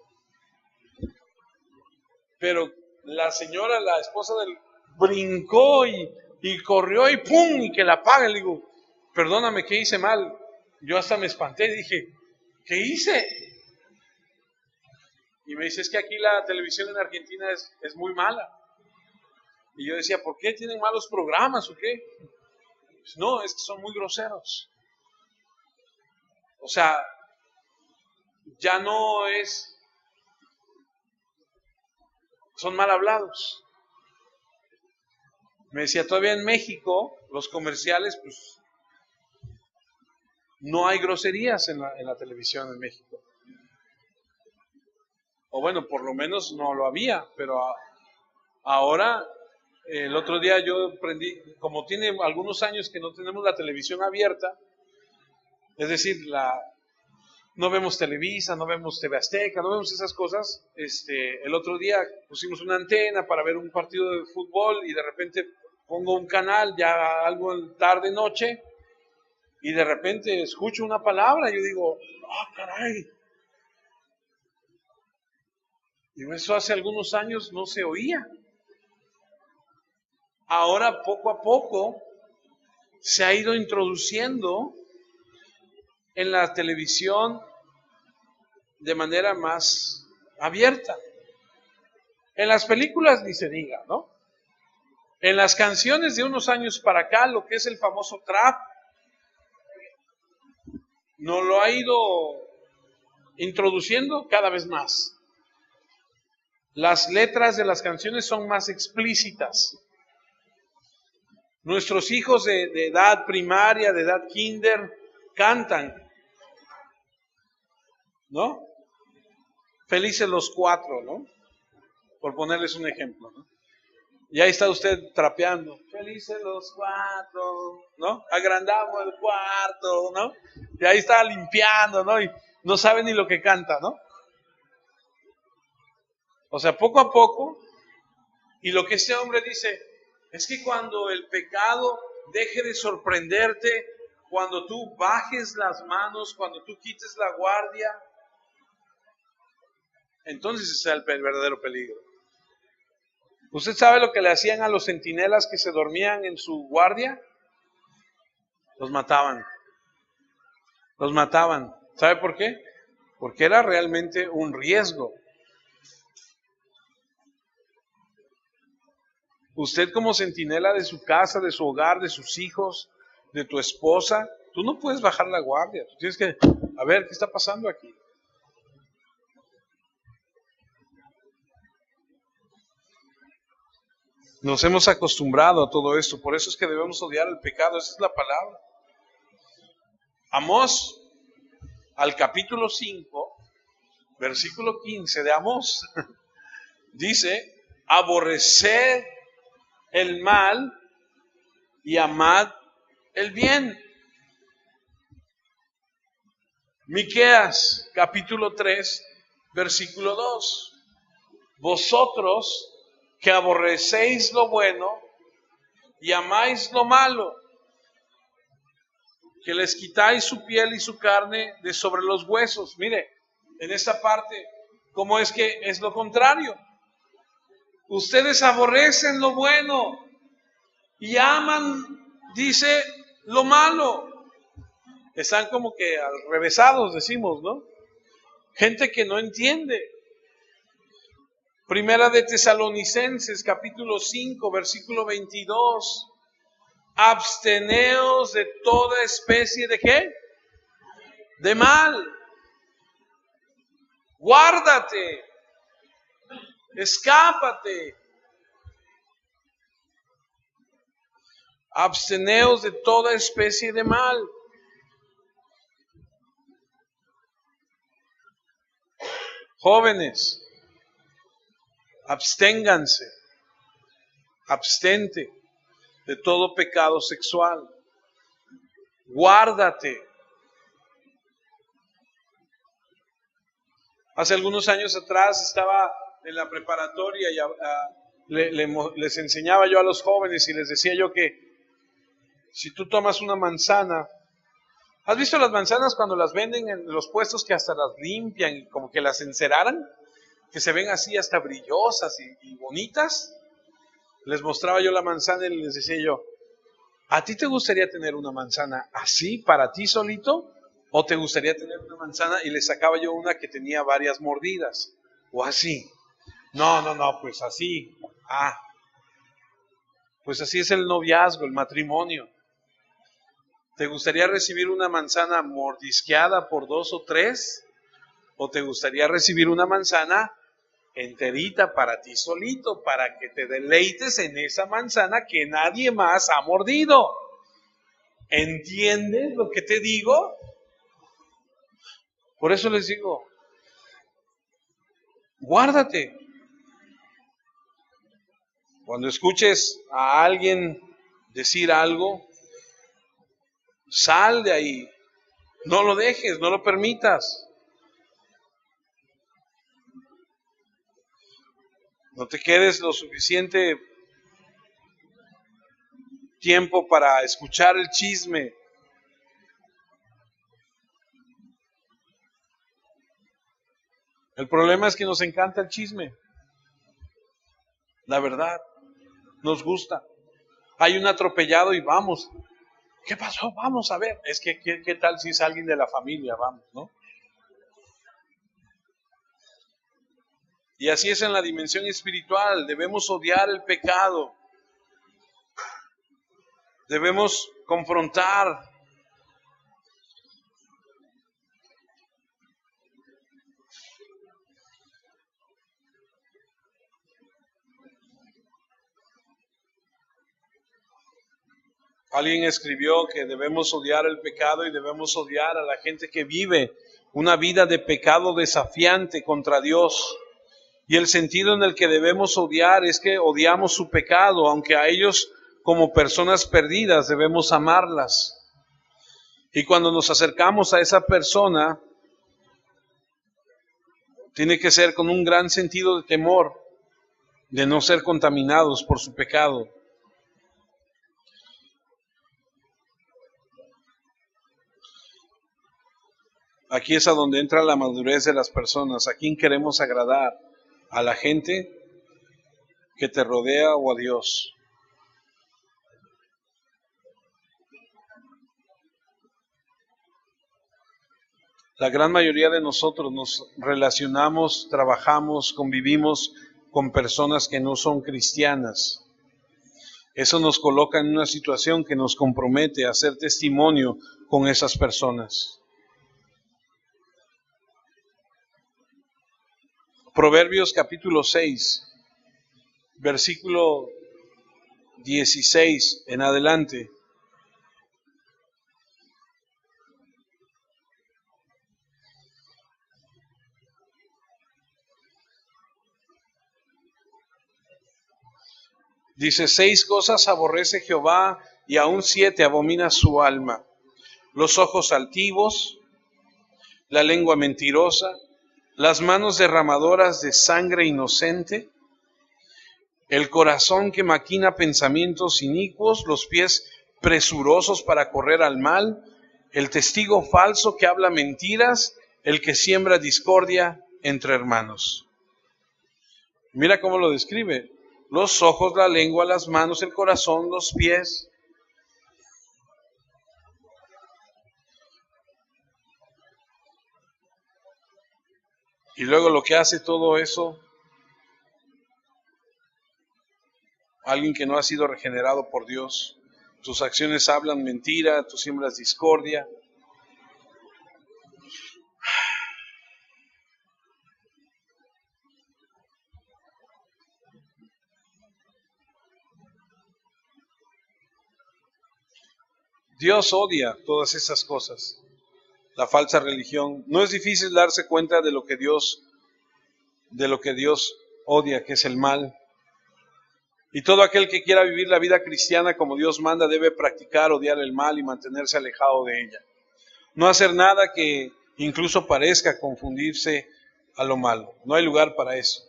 Pero la señora, la esposa del brincó y corrió y ¡pum! Y que la apaga. Le digo, perdóname, ¿qué hice mal? Yo hasta me espanté y dije, ¿qué hice? Y me dice, es que aquí la televisión en Argentina es muy mala. Y yo decía, ¿por qué tienen malos programas o qué? Pues no, es que son muy groseros. O sea, ya no son mal hablados. Me decía, todavía en México, los comerciales, pues, no hay groserías en la televisión en México. O bueno, por lo menos no lo había, pero ahora, el otro día yo aprendí, como tiene algunos años que no tenemos la televisión abierta, es decir, no vemos Televisa, no vemos TV Azteca, no vemos esas cosas. El otro día pusimos una antena para ver un partido de fútbol y de repente pongo un canal ya algo tarde noche y de repente escucho una palabra y yo digo, caray. Y eso hace algunos años no se oía. Ahora poco a poco se ha ido introduciendo en la televisión de manera más abierta. En las películas ni se diga, ¿no? En las canciones de unos años para acá, lo que es el famoso trap, nos lo ha ido introduciendo cada vez más. Las letras de las canciones son más explícitas. Nuestros hijos de edad primaria, de edad kinder, cantan, ¿no? Felices los 4, ¿no? Por ponerles un ejemplo, ¿no? Y ahí está usted trapeando. Felices los 4, ¿no? Agrandamos el cuarto, ¿no? Y ahí está limpiando, ¿no? Y no sabe ni lo que canta, ¿no? O sea, poco a poco. Y lo que este hombre dice es que cuando el pecado deje de sorprenderte, cuando tú bajes las manos, cuando tú quites la guardia, entonces está el verdadero peligro. ¿Usted sabe lo que le hacían a los centinelas que se dormían en su guardia? Los mataban. Los mataban. ¿Sabe por qué? Porque era realmente un riesgo. Usted como centinela de su casa, de su hogar, de sus hijos, de tu esposa, tú no puedes bajar la guardia. Tú tienes que, a ver, ¿qué está pasando aquí? Nos hemos acostumbrado a todo esto, por eso es que debemos odiar el pecado, esa es la palabra. Amós, al capítulo 5, versículo 15 de Amós, dice, aborreced el mal y amad el bien. Miqueas, capítulo 3, versículo 2, vosotros que aborrecéis lo bueno y amáis lo malo, que les quitáis su piel y su carne de sobre los huesos. Mire, en esta parte, ¿cómo es que es lo contrario? Ustedes aborrecen lo bueno y aman, dice, lo malo. Están como que alrevesados, decimos, ¿no? Gente que no entiende. Primera de Tesalonicenses, capítulo 5, versículo 22. Absteneos de toda especie de ¿qué? De mal. Guárdate. Escápate. Absteneos de toda especie de mal. Jóvenes, absténganse, abstente de todo pecado sexual. Guárdate. Hace algunos años atrás estaba en la preparatoria y les enseñaba yo a los jóvenes y les decía yo que si tú tomas una manzana, ¿has visto las manzanas cuando las venden en los puestos que hasta las limpian y como que las enceraran? Que se ven así hasta brillosas y bonitas. Les mostraba yo la manzana y les decía yo, ¿a ti te gustaría tener una manzana así para ti solito? ¿O te gustaría tener una manzana? Y les sacaba yo una que tenía varias mordidas. O así. No, pues así. Pues así es el noviazgo, el matrimonio. ¿Te gustaría recibir una manzana mordisqueada por 2 o 3? ¿O te gustaría recibir una manzana enterita para ti solito, para que te deleites en esa manzana que nadie más ha mordido? ¿Entiendes lo que te digo? Por eso les digo, guárdate. Cuando escuches a alguien decir algo, sal de ahí. No lo dejes, no lo permitas. No te quedes lo suficiente tiempo para escuchar el chisme. El problema es que nos encanta el chisme. La verdad, nos gusta. Hay un atropellado y vamos. ¿Qué pasó? Vamos a ver. Es que, ¿qué tal si es alguien de la familia? Vamos, ¿no? Y así es en la dimensión espiritual. Debemos odiar el pecado. Debemos confrontar. Alguien escribió que debemos odiar el pecado y debemos odiar a la gente que vive una vida de pecado desafiante contra Dios. Y el sentido en el que debemos odiar es que odiamos su pecado, aunque a ellos como personas perdidas debemos amarlas. Y cuando nos acercamos a esa persona, tiene que ser con un gran sentido de temor, de no ser contaminados por su pecado. Aquí es a donde entra la madurez de las personas. ¿A quién queremos agradar? ¿A la gente que te rodea o a Dios? La gran mayoría de nosotros nos relacionamos, trabajamos, convivimos con personas que no son cristianas. Eso nos coloca en una situación que nos compromete a hacer testimonio con esas personas. Proverbios capítulo 6, versículo 16 en adelante. Dice, 6 cosas aborrece Jehová y aún 7 abomina su alma: los ojos altivos, la lengua mentirosa, las manos derramadoras de sangre inocente, el corazón que maquina pensamientos inicuos, los pies presurosos para correr al mal, el testigo falso que habla mentiras, el que siembra discordia entre hermanos. Mira cómo lo describe. los ojos, la lengua, las manos, el corazón, los pies. Y luego lo que hace todo eso, alguien que no ha sido regenerado por Dios, tus acciones hablan mentira, tú siembras discordia. Dios odia todas esas cosas. La falsa religión. No es difícil darse cuenta de lo que Dios odia, que es el mal. Y todo aquel que quiera vivir la vida cristiana como Dios manda debe practicar, odiar el mal y mantenerse alejado de ella. No hacer nada que incluso parezca confundirse a lo malo. No hay lugar para eso.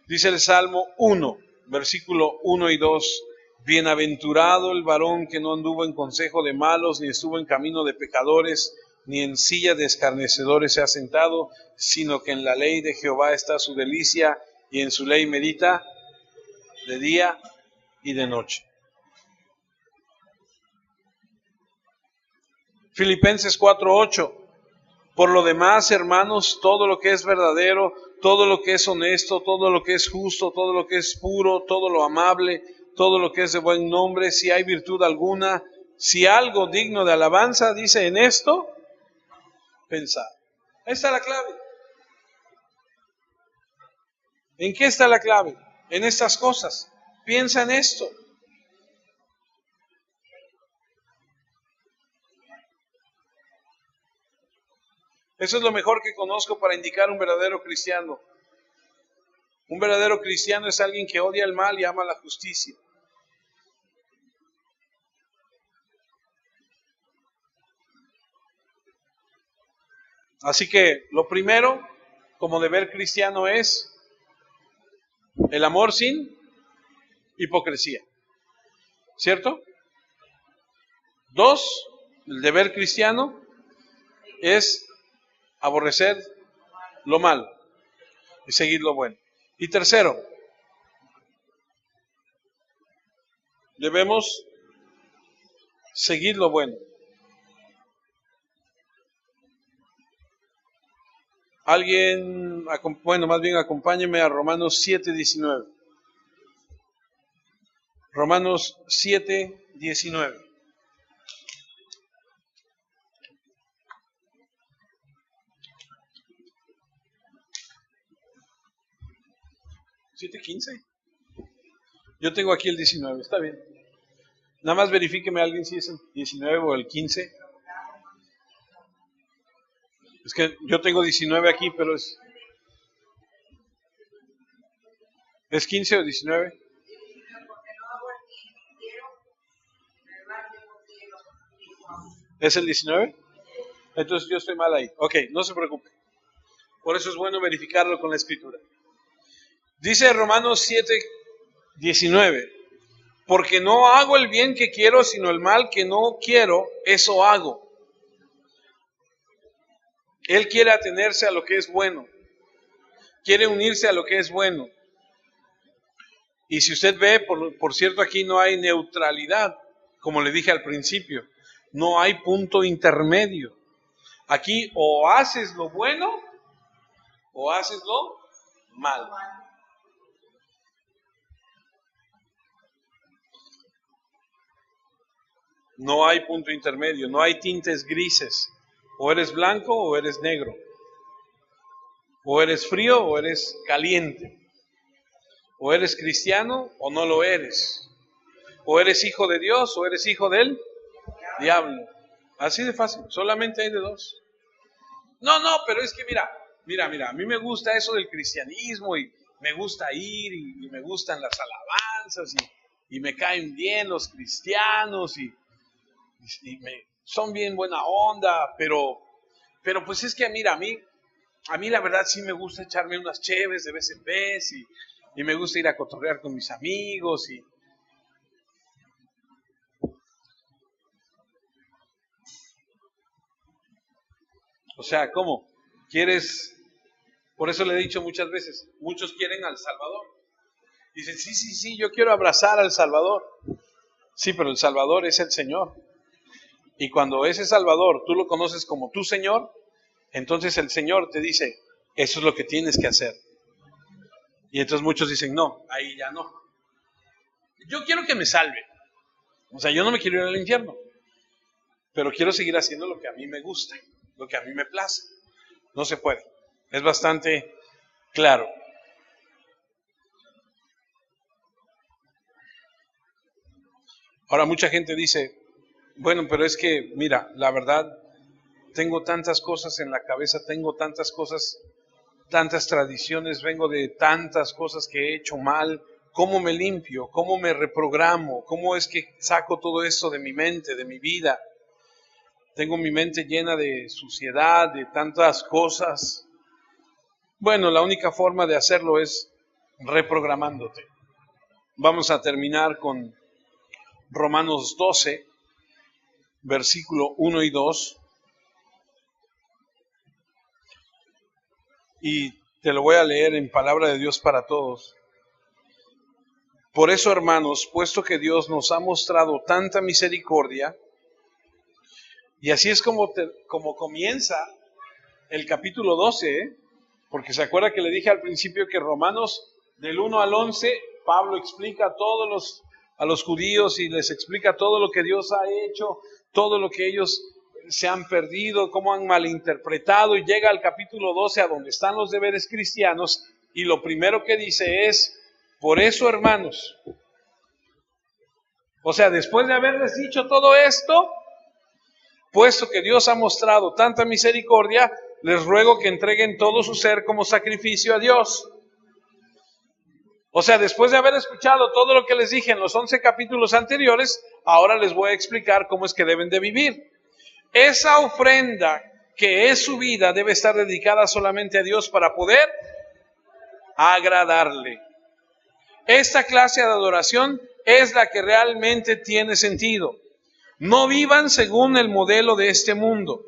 Dice el Salmo 1, versículo 1 y 2. Bienaventurado el varón que no anduvo en consejo de malos, ni estuvo en camino de pecadores, ni en silla de escarnecedores se ha sentado, sino que en la ley de Jehová está su delicia, y en su ley medita de día y de noche. Filipenses 4:8. Por lo demás, hermanos, todo lo que es verdadero, todo lo que es honesto, todo lo que es justo, todo lo que es puro, todo lo amable, todo lo que es de buen nombre, si hay virtud alguna, si algo digno de alabanza, dice en esto, pensad. Ahí está la clave. ¿En qué está la clave? En estas cosas. Piensa en esto. Eso es lo mejor que conozco para indicar un verdadero cristiano. Un verdadero cristiano es alguien que odia el mal y ama la justicia. Así que lo primero, como deber cristiano, es el amor sin hipocresía. ¿Cierto? 2, el deber cristiano es aborrecer lo malo y seguir lo bueno. Y tercero, debemos seguir lo bueno. Alguien, bueno, más bien acompáñeme a Romanos 7:19. Romanos 7:19. ¿7:15? Yo tengo aquí el 19, está bien. Nada más verifíqueme a alguien si es el 19 o el 15. Es que yo tengo 19 aquí, pero ¿es 15 o 19? ¿Es el 19? Entonces yo estoy mal ahí. Ok, no se preocupe. Por eso es bueno verificarlo con la escritura. Dice Romanos 7:19. Porque no hago el bien que quiero, sino el mal que no quiero, eso hago. Él quiere atenerse a lo que es bueno. Quiere unirse a lo que es bueno. Y si usted ve, por cierto, aquí no hay neutralidad, como le dije al principio. No hay punto intermedio. Aquí o haces lo bueno o haces lo malo. No hay punto intermedio, no hay tintes grises. O eres blanco o eres negro. O eres frío o eres caliente. O eres cristiano o no lo eres. O eres hijo de Dios o eres hijo del diablo. Así de fácil, solamente hay de dos. No, pero es que mira, a mí me gusta eso del cristianismo y me gusta ir y me gustan las alabanzas y me caen bien los cristianos y son bien buena onda, pero pues es que mira, a mí la verdad sí me gusta echarme unas cheves de vez en vez y me gusta ir a cotorrear con mis amigos y o sea, ¿cómo? ¿Quieres? Por eso le he dicho muchas veces, muchos quieren al Salvador, Dicen, sí, sí, sí, yo quiero abrazar al Salvador. Sí, pero el Salvador es el Señor. Y cuando ese Salvador tú lo conoces como tu Señor, entonces el Señor te dice, eso es lo que tienes que hacer. Y entonces muchos dicen, no, ahí ya no. Yo quiero que me salve. O sea, yo no me quiero ir al infierno, pero quiero seguir haciendo lo que a mí me gusta, lo que a mí me place. No se puede. Es bastante claro. Ahora mucha gente dice, bueno, pero es que, mira, la verdad, tengo tantas cosas en la cabeza, tengo tantas cosas, tantas tradiciones, vengo de tantas cosas que he hecho mal. ¿Cómo me limpio? ¿Cómo me reprogramo? ¿Cómo es que saco todo esto de mi mente, de mi vida? Tengo mi mente llena de suciedad, de tantas cosas. Bueno, la única forma de hacerlo es reprogramándote. Vamos a terminar con Romanos 12, versículo 1 y 2. Y te lo voy a leer en palabra de Dios para todos. Por eso, hermanos, puesto que Dios nos ha mostrado tanta misericordia, y así es como comienza el capítulo 12, ¿eh? Porque se acuerda que le dije al principio que Romanos del 1 al 11, Pablo explica a los judíos y les explica todo lo que Dios ha hecho, todo lo que ellos se han perdido, cómo han malinterpretado, y llega al capítulo 12 a donde están los deberes cristianos, y lo primero que dice es, por eso, hermanos, o sea, después de haberles dicho todo esto, puesto que Dios ha mostrado tanta misericordia, les ruego que entreguen todo su ser como sacrificio a Dios. O sea, después de haber escuchado todo lo que les dije en los 11 capítulos anteriores, ahora les voy a explicar cómo es que deben de vivir. Esa ofrenda que es su vida debe estar dedicada solamente a Dios para poder agradarle. Esta clase de adoración es la que realmente tiene sentido. No vivan según el modelo de este mundo.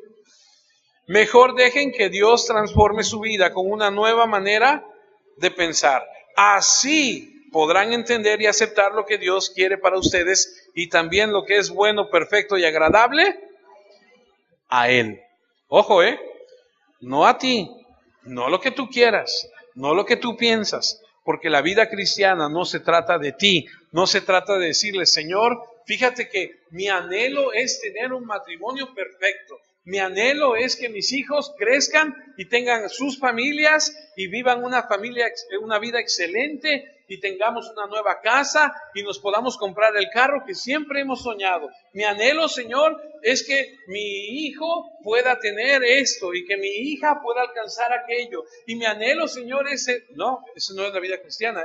Mejor dejen que Dios transforme su vida con una nueva manera de pensar. Así podrán entender y aceptar lo que Dios quiere para ustedes y también lo que es bueno, perfecto y agradable a Él. Ojo, no a ti, no lo que tú quieras, no lo que tú piensas, porque la vida cristiana no se trata de ti, no se trata de decirle, Señor, fíjate que mi anhelo es tener un matrimonio perfecto. Mi anhelo es que mis hijos crezcan y tengan sus familias y vivan una vida excelente y tengamos una nueva casa y nos podamos comprar el carro que siempre hemos soñado. Mi anhelo, Señor, es que mi hijo pueda tener esto y que mi hija pueda alcanzar aquello. Y mi anhelo, Señor, es... No, eso no es la vida cristiana,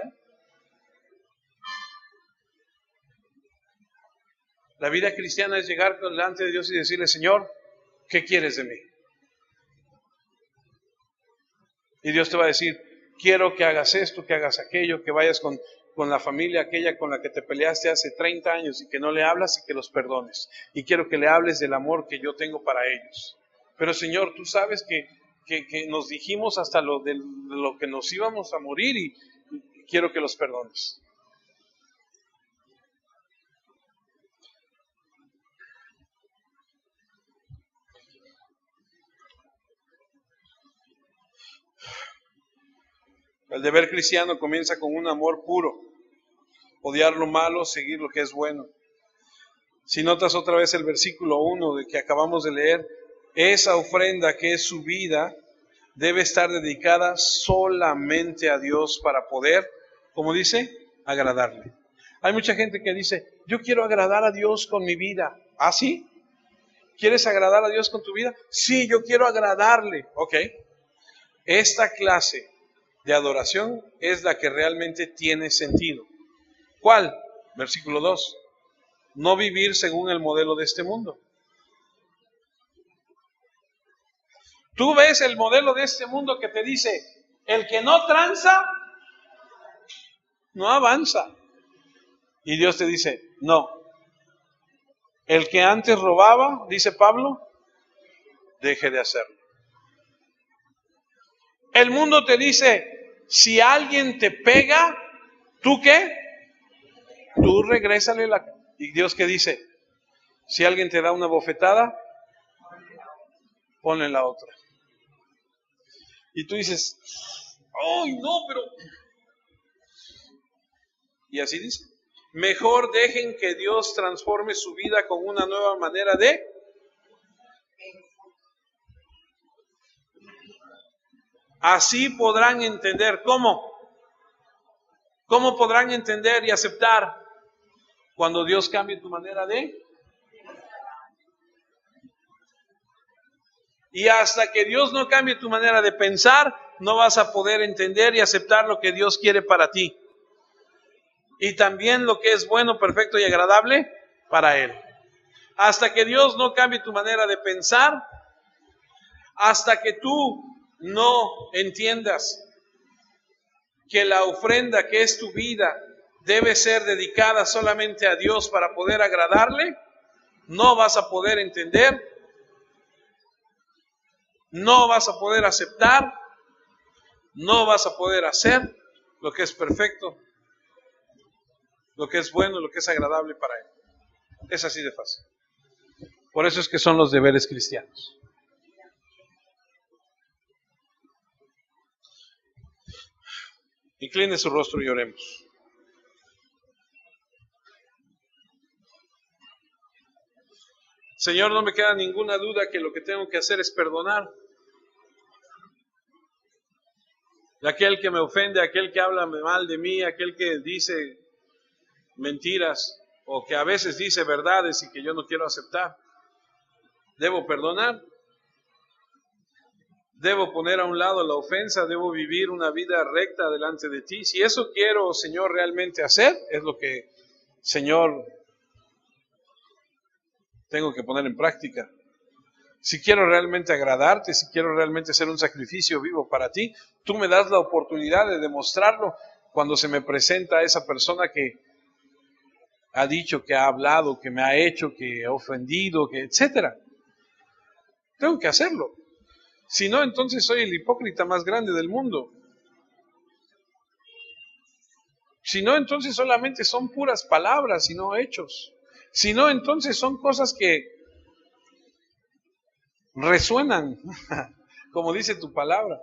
La vida cristiana es llegar delante de Dios y decirle, Señor, ¿qué quieres de mí? Y Dios te va a decir, quiero que hagas esto, que hagas aquello, que vayas con la familia aquella con la que te peleaste hace 30 años y que no le hablas y que los perdones. Y quiero que le hables del amor que yo tengo para ellos. Pero Señor, tú sabes que nos dijimos hasta de lo que nos íbamos a morir y quiero que los perdones. El deber cristiano comienza con un amor puro, odiar lo malo, seguir lo que es bueno. Si notas otra vez el versículo 1 de que acabamos de leer, esa ofrenda que es su vida debe estar dedicada solamente a Dios para poder, como dice, agradarle. Hay mucha gente que dice, yo quiero agradar a Dios con mi vida. ¿Ah, sí? ¿Quieres agradar a Dios con tu vida? Sí, yo quiero agradarle. Ok. Esta clase de adoración es la que realmente tiene sentido. ¿Cuál? Versículo 2. No vivir según el modelo de este mundo. Tú ves el modelo de este mundo que te dice, el que no tranza, no avanza. Y Dios te dice, no. El que antes robaba, dice Pablo, deje de hacerlo. El mundo te dice, si alguien te pega, ¿Tú qué? Tú regrésale la... ¿Y Dios qué dice? Si alguien te da una bofetada, ponle la otra. Y tú dices, ¡ay, no, pero! Y así dice. Mejor dejen que Dios transforme su vida con una nueva manera de... Así podrán entender. ¿Cómo? ¿Cómo podrán entender y aceptar cuando Dios cambie tu manera de? Y hasta que Dios no cambie tu manera de pensar, no vas a poder entender y aceptar lo que Dios quiere para ti. Y también lo que es bueno, perfecto y agradable para Él. Hasta que Dios no cambie tu manera de pensar, hasta que tú no entiendas que la ofrenda que es tu vida debe ser dedicada solamente a Dios para poder agradarle, no vas a poder entender, no vas a poder aceptar, no vas a poder hacer lo que es perfecto, lo que es bueno, lo que es agradable para Él. Es así de fácil. Por eso es que son los deberes cristianos. Incline su rostro y oremos. Señor, no me queda ninguna duda que lo que tengo que hacer es perdonar. De aquel que me ofende, aquel que habla mal de mí, aquel que dice mentiras o que a veces dice verdades y que yo no quiero aceptar. Debo perdonar. Debo poner a un lado la ofensa, debo vivir una vida recta delante de ti. Si eso quiero, Señor, realmente hacer, es lo que, Señor, tengo que poner en práctica. Si quiero realmente agradarte, si quiero realmente ser un sacrificio vivo para ti, tú me das la oportunidad de demostrarlo cuando se me presenta esa persona que ha dicho, que ha hablado, que me ha hecho, que ha ofendido, que etcétera. Tengo que hacerlo. Si no, entonces soy el hipócrita más grande del mundo. Si no, entonces solamente son puras palabras y no hechos. Si no, entonces son cosas que resuenan, como dice tu palabra.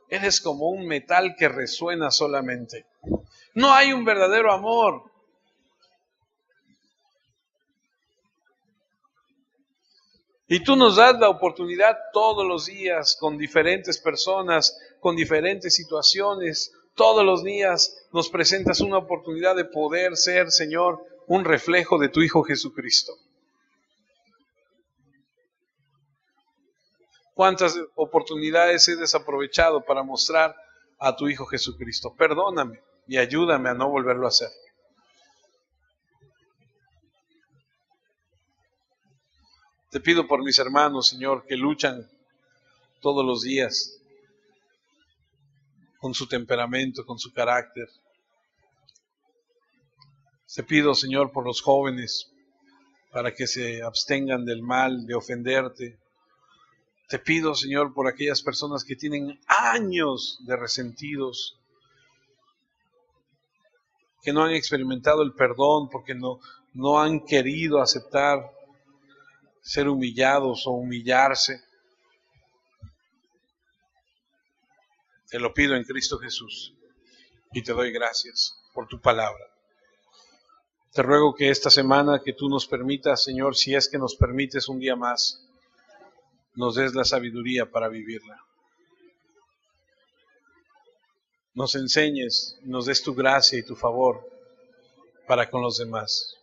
Eres como un metal que resuena solamente. No hay un verdadero amor. Y tú nos das la oportunidad todos los días con diferentes personas, con diferentes situaciones. Todos los días nos presentas una oportunidad de poder ser, Señor, un reflejo de tu Hijo Jesucristo. ¿Cuántas oportunidades he desaprovechado para mostrar a tu Hijo Jesucristo? Perdóname y ayúdame a no volverlo a hacer. Te pido por mis hermanos, Señor, que luchan todos los días con su temperamento, con su carácter. Te pido, Señor, por los jóvenes, para que se abstengan del mal, de ofenderte. Te pido, Señor, por aquellas personas que tienen años de resentidos, que no han experimentado el perdón porque no han querido aceptar ser humillados o humillarse. Te lo pido en Cristo Jesús y te doy gracias por tu palabra. Te ruego que esta semana que tú nos permitas, Señor, si es que nos permites un día más, nos des la sabiduría para vivirla. Nos enseñes, nos des tu gracia y tu favor para con los demás.